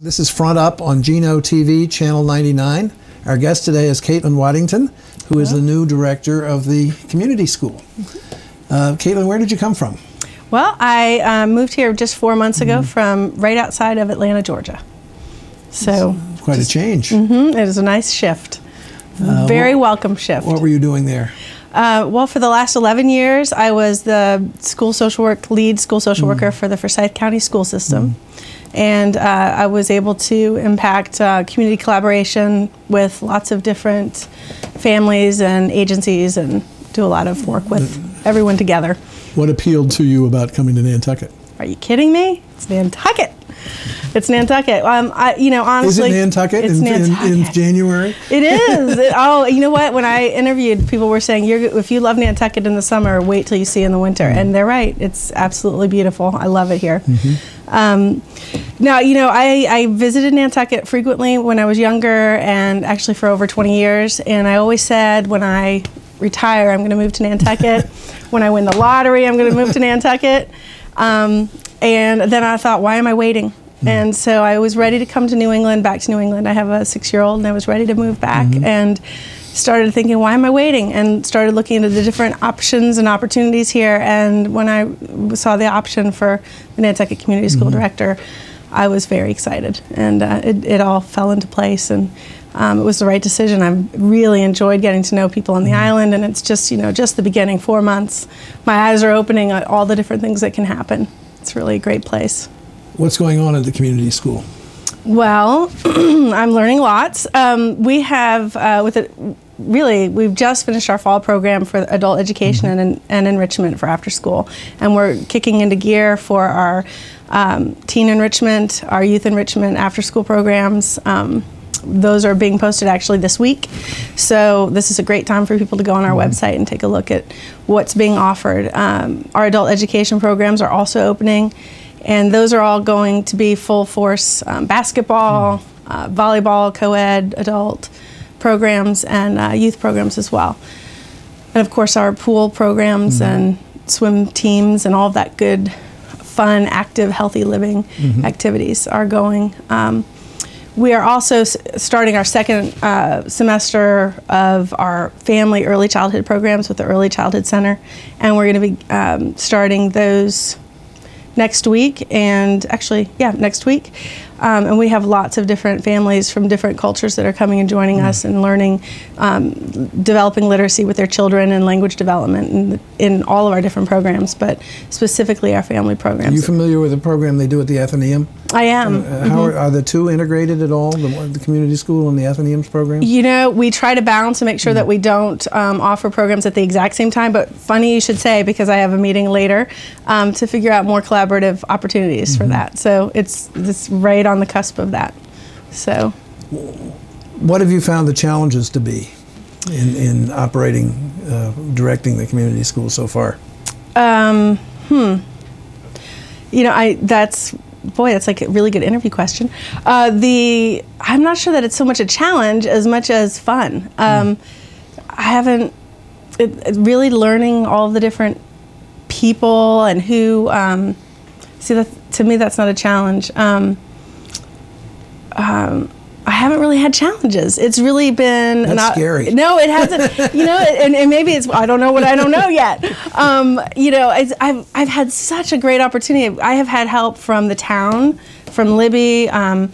This is Front Up on Geno TV, Channel 99. Our guest today is CaitlinWaddington, who is the new director of the community school. Caitlin, where did you come from? Well, I moved here just 4 months ago from right outside of Atlanta, Georgia. So it's quite a change. It is a nice shift. Very welcome shift. What were you doing there? Well, for the last 11 years, I was the school social work lead school social worker for the Forsyth County school system. And I was able to impact community collaboration with lots of different families and agencies and do a lot of work with everyone together. What appealed to you about coming to Nantucket? Are you kidding me? It's Nantucket. It's Nantucket. Honestly, is it Nantucket, in January? It is. Oh, you know what? When I interviewed, people were saying, if you love Nantucket in the summer, wait till you see it in the winter. And they're right. It's absolutely beautiful. I love it here. Now, I visited Nantucket frequently when I was younger, and actually for over 20 years. And I always said, when I retire, I'm going to move to Nantucket. When I win the lottery, I'm going to move to Nantucket. And then I thought, why am I waiting? And so I was ready to come to New England, back to New England. I have a 6-year-old, and I was ready to move back and started thinking, why am I waiting? And started looking into the different options and opportunities here. And when I saw the option for the Nantucket Community School Director, I was very excited. And it all fell into place. And it was the right decision. I really enjoyed getting to know people on the island. And it's just, just the beginning, 4 months. My eyes are opening at all the different things that can happen. It's really a great place. What's going on at the community school? Well, I'm learning lots. We have, we've just finished our fall program for adult education and enrichment for after school. And we're kicking into gear for our teen enrichment, our youth enrichment after school programs. Those are being posted actually this week. So this is a great time for people to go on our website and take a look at what's being offered. Our adult education programs are also opening. And those are all going to be full force basketball, volleyball, co-ed, adult programs, and youth programs as well. And of course our pool programs and swim teams and all of that good, fun, active, healthy living activities are going. We are also starting our second semester of our family early childhood programs with the Early Childhood Center. And we're going to be starting those next week, and actually, next week. And we have lots of different families from different cultures that are coming and joining us and learning, developing literacy with their children and language development in all of our different programs, but specifically our family programs. Are you familiar with the program they do at the Athenaeum? I am. How are the two integrated at all, the community school and the Athenaeum's program? We try to balance and make sure that we don't offer programs at the exact same time, but funny you should say, because I have a meeting later to figure out more collaborative opportunities for that. So it's right on the cusp of that. So, what have you found the challenges to be in operating, directing the community school so far? That's like a really good interview question. I'm not sure that it's so much a challenge as much as fun. Really learning all the different people and who, to me that's not a challenge. I haven't really had challenges. It's really been scary. No, it hasn't. And maybe it's I don't know what I don't know yet. I've had such a great opportunity. I have had help from the town, from Libby and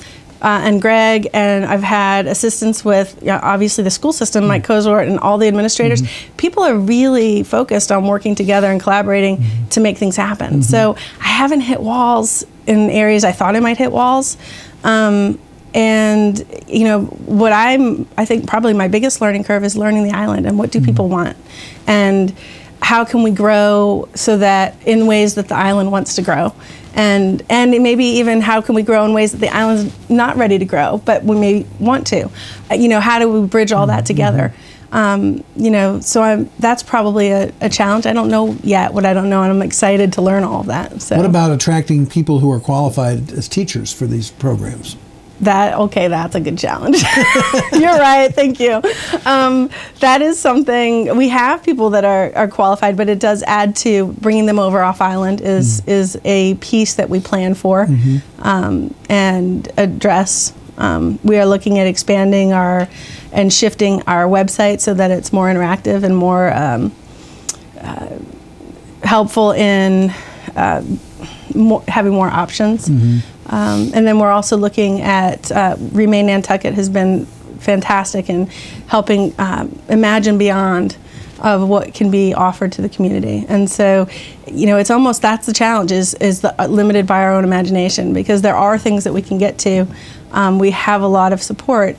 Greg, and I've had assistance with obviously the school system, Mike Kozort, and all the administrators. People are really focused on working together and collaborating to make things happen. So I haven't hit walls in areas I thought I might hit walls. And what I think probably my biggest learning curve is learning the island and what do people want, and how can we grow so that in ways that the island wants to grow, and maybe even how can we grow in ways that the island's not ready to grow but we may want to. How do we bridge all that together? So that's probably a challenge. I don't know yet what I don't know, and I'm excited to learn all of that. So. What about attracting people who are qualified as teachers for these programs? That's a good challenge. You're right. Thank you. That is something, we have people that are qualified, but it does add to bringing them over off island is a piece that we plan for and address. We are looking at expanding and shifting our website so that it's more interactive and more helpful in having more options. And then we're also looking at Remain Nantucket has been fantastic in helping imagine beyond of what can be offered to the community. And so, it's almost, that's the challenge, is limited by our own imagination, because there are things that we can get to. We have a lot of support,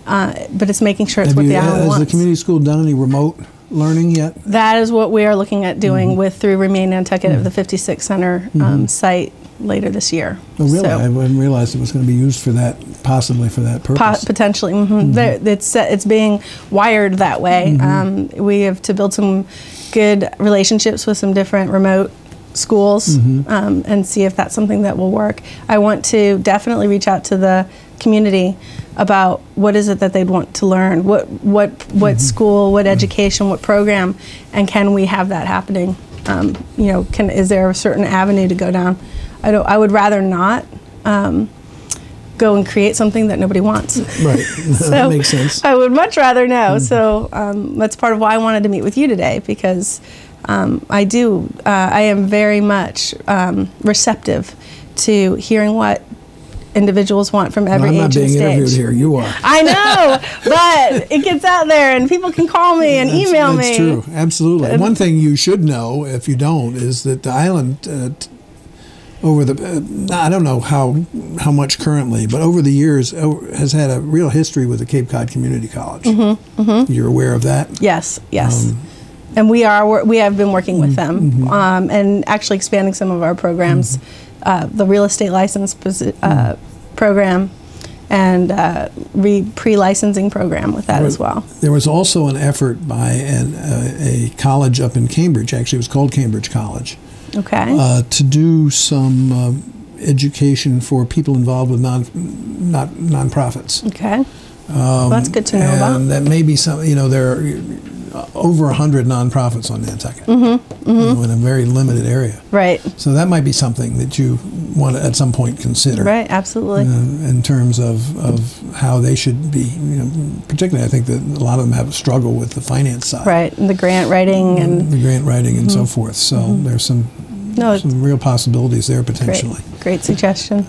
but it's making sure it's what the island wants. Has the community school done any remote learning yet? That is what we are looking at doing through Remain Nantucket of the 56 Center site later this year. Oh, really? So, I didn't realize it was going to be used for that, possibly for that purpose. Potentially. It's being wired that way. We have to build some good relationships with some different remote schools and see if that's something that will work. I want to definitely reach out to the community about what is it that they'd want to learn, what school, what education, what program, and can we have that happening? Is there a certain avenue to go down? I would rather not go and create something that nobody wants. Right. That makes sense. I would much rather know. So that's part of why I wanted to meet with you today, because I am very much receptive to hearing what individuals want from every age and stage. I'm not being interviewed here. You are. I know, but it gets out there, and people can call me and email me. That's true. Absolutely. And one thing you should know, if you don't, is that the island, I don't know how much currently, but over the years has had a real history with the Cape Cod Community College. You're aware of that? Yes. And we have been working with them and actually expanding some of our programs, the real estate license program and pre-licensing program with that as well. There was also an effort by a college up in Cambridge, actually it was called Cambridge College, to do some education for people involved with nonprofits. Okay. Well, that's good to know about. And that may be some, there are over 100 nonprofits on Nantucket in a very limited area. Right. So that might be something that you want to at some point consider. Right, absolutely. In terms of how they should be, particularly I think that a lot of them have a struggle with the finance side. Right, and the grant writing and so forth. So there's some real possibilities there potentially. Great suggestion.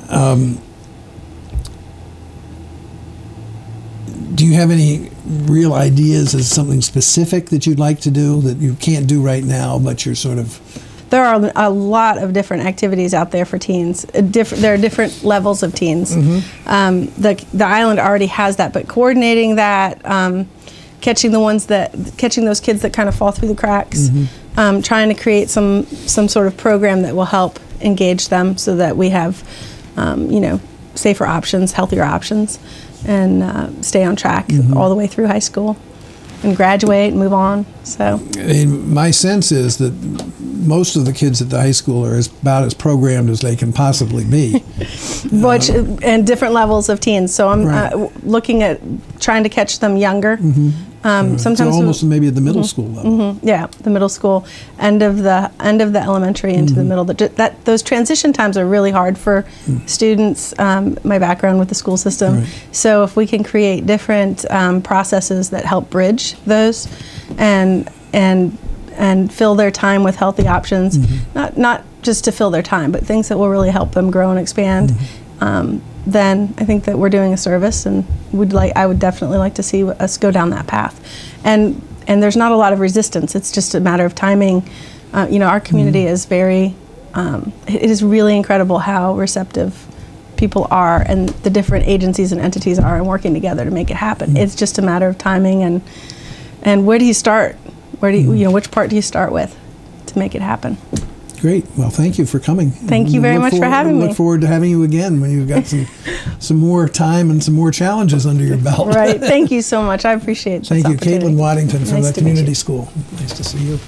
Do you have any real ideas as something specific that you'd like to do that you can't do right now, but you're sort of... There are a lot of different activities out there for teens. There are different levels of teens. The island already has that, but coordinating that, catching those kids that kind of fall through the cracks, trying to create some sort of program that will help engage them so that we have, safer options, healthier options, and stay on track all the way through high school and graduate and move on. So my sense is that most of the kids at the high school are about as programmed as they can possibly be. And different levels of teens. So I'm looking at trying to catch them younger. Sometimes so almost maybe at the middle school level. Yeah, the middle school, end of the elementary into the middle. Those transition times are really hard for students. My background with the school system, so if we can create different processes that help bridge those, and fill their time with healthy options, not just to fill their time, but things that will really help them grow and expand. Then I think that we're doing a service, and I would definitely like to see us go down that path. And there's not a lot of resistance. It's just a matter of timing. Our community is very, it is really incredible how receptive people are, and the different agencies and entities are, and working together to make it happen. It's just a matter of timing and where do you start? Where do you, which part do you start with to make it happen? Great. Well, thank you for coming. Thank you very much for having me. Look forward to having you again when you've got some more time and some more challenges under your belt. Right. Thank you so much. I appreciate this opportunity. Thank you, Caitlin Waddington from the Community School. Nice to see you.